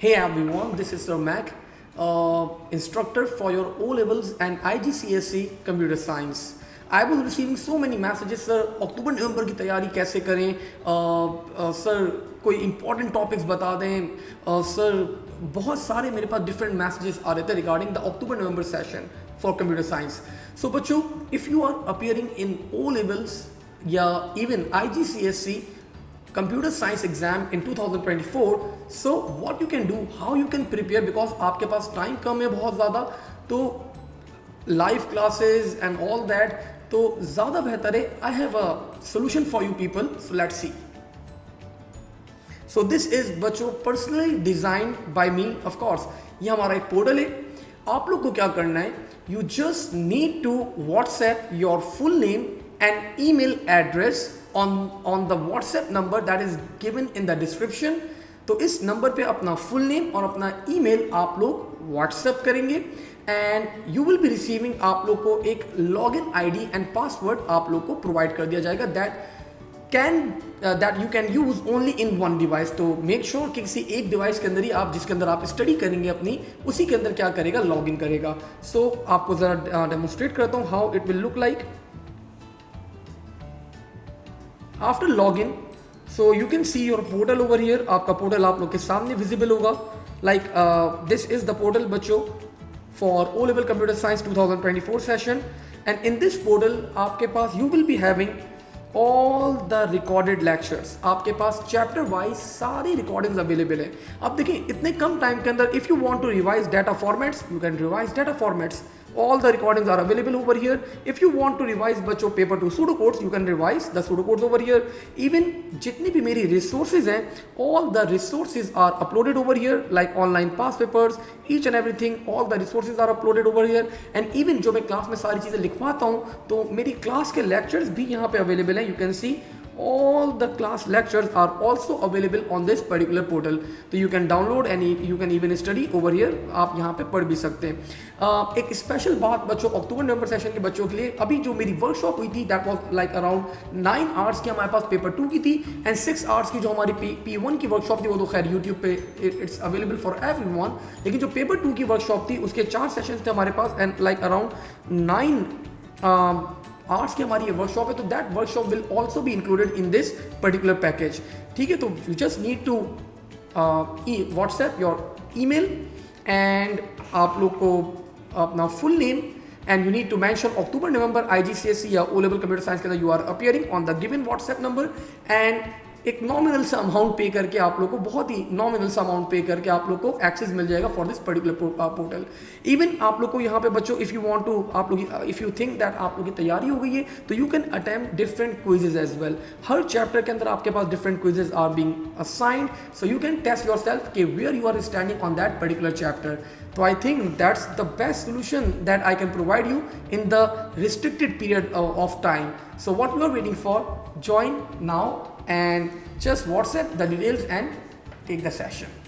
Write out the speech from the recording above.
Hey everyone, this is Sir Mac, instructor for your O levels and IGCSE Computer Science. I was receiving so many messages, sir. अक्टूबर नवंबर की तैयारी कैसे करें? Sir कोई important topics बता दें. Sir बहुत सारे मेरे पास डिफरेंट मैसेजेस आ रहे थे regarding the October November session for computer science. So बच्चों, if you are appearing in O levels या even IGCSE computer science exam in 2024, so what you can do, how you can prepare, because आपके पास time कम है बहुत ज़्यादा, तो live classes and all that, तो ज़्यादा बेहतर है. I have a solution for you people, so let's see. So this is बच्चों personally designed by me. Of course ये हमारा एक पोर्टल है. आप लोग को क्या करना है, you just need to WhatsApp your full name and email address on the WhatsApp number that is given in the description. तो इस नंबर पे अपना फुल नेम और अपना ईमेल आप लोग व्हाट्सएप करेंगे and you will be receiving, आप लोग को एक लॉगिन आईडी एंड पासवर्ड आप लोग को प्रोवाइड कर दिया जाएगा that you can use only in one device. तो मेक श्योर कि किसी एक डिवाइस के अंदर ही आप, जिसके अंदर आप स्टडी करेंगे अपनी, उसी के अंदर क्या करेगा, लॉगिन करेगा. सो आपको ज़रा डेमोन्स्ट्रेट करता हूँ how it will look like. After login, so you can see your portal over here. आपका पोर्टल आप लोग के सामने विजिबल होगा. Like this is the portal बच्चों for O Level Computer Science 2024 session, and in this portal आपके पास you will be having all the recorded lectures. आपके पास चैप्टर वाइज सारी रिकॉर्डिंग्स अवेलेबल है. अब देखिए इतने कम टाइम के अंदर, if you want to revise data formats, you can revise data formats. All the recordings are available over here. If you want to revise बच्चों paper 2 pseudocodes, you can revise the pseudocodes over here. Even जितनी भी मेरी resources हैं, all the resources are uploaded over here, like online past papers, each and everything. All the resources are uploaded over here. And even जो मैं class में सारी चीज़ें लिखवाता हूँ, तो मेरी क्लास के lectures भी यहाँ पे available हैं. You can see all the class lectures are also available on this particular portal. तो you can download and you can even study over here. आप यहाँ पे पढ़ भी सकते हैं. एक स्पेशल बात बच्चों, अक्टूबर नवंबर सेशन के बच्चों के लिए, अभी जो मेरी वर्कशॉप हुई थी that was like around 9 hours की हमारे पास पेपर 2 की थी, एंड 6 आवर्स की जो हमारी P1 की वर्कशॉप थी, वो तो खैर यूट्यूब पे इट्स अवेलेबल फॉर एवरीवन. लेकिन जो पेपर 2 की वर्कशॉप थी उसके 4 सेशंस थे हमारे पास, एंड लाइक अराउंड 9 आर्ट्स की हमारी ये वर्कशॉप है. तो that workshop will also be included in this particular package. ठीक है, तो you just need to WhatsApp your email and आप लोग को अपना full name and you need to mention October November IGCSE या O Level Computer Science के अंदर you are appearing on the given WhatsApp number, and एक nominal सा amount पे करके आप लोग को, बहुत ही नॉमिनल सा अमाउंट पे करके आप लोग को एक्सेस मिल जाएगा for this particular portal. Even आप लोग को यहाँ पे बच्चों, इफ़ यू वांट टू, आप लोग इफ़ यू थिंक दैट आप लोग की तैयारी हो गई है, तो you can attempt different quizzes as well. हर चैप्टर के अंदर आपके पास different quizzes are being assigned, so you can test yourself कि where you are standing on that particular chapter. So I think that's the best solution that I can provide you in the restricted period of time. So what you are waiting for? Join now and just WhatsApp the details and take the session.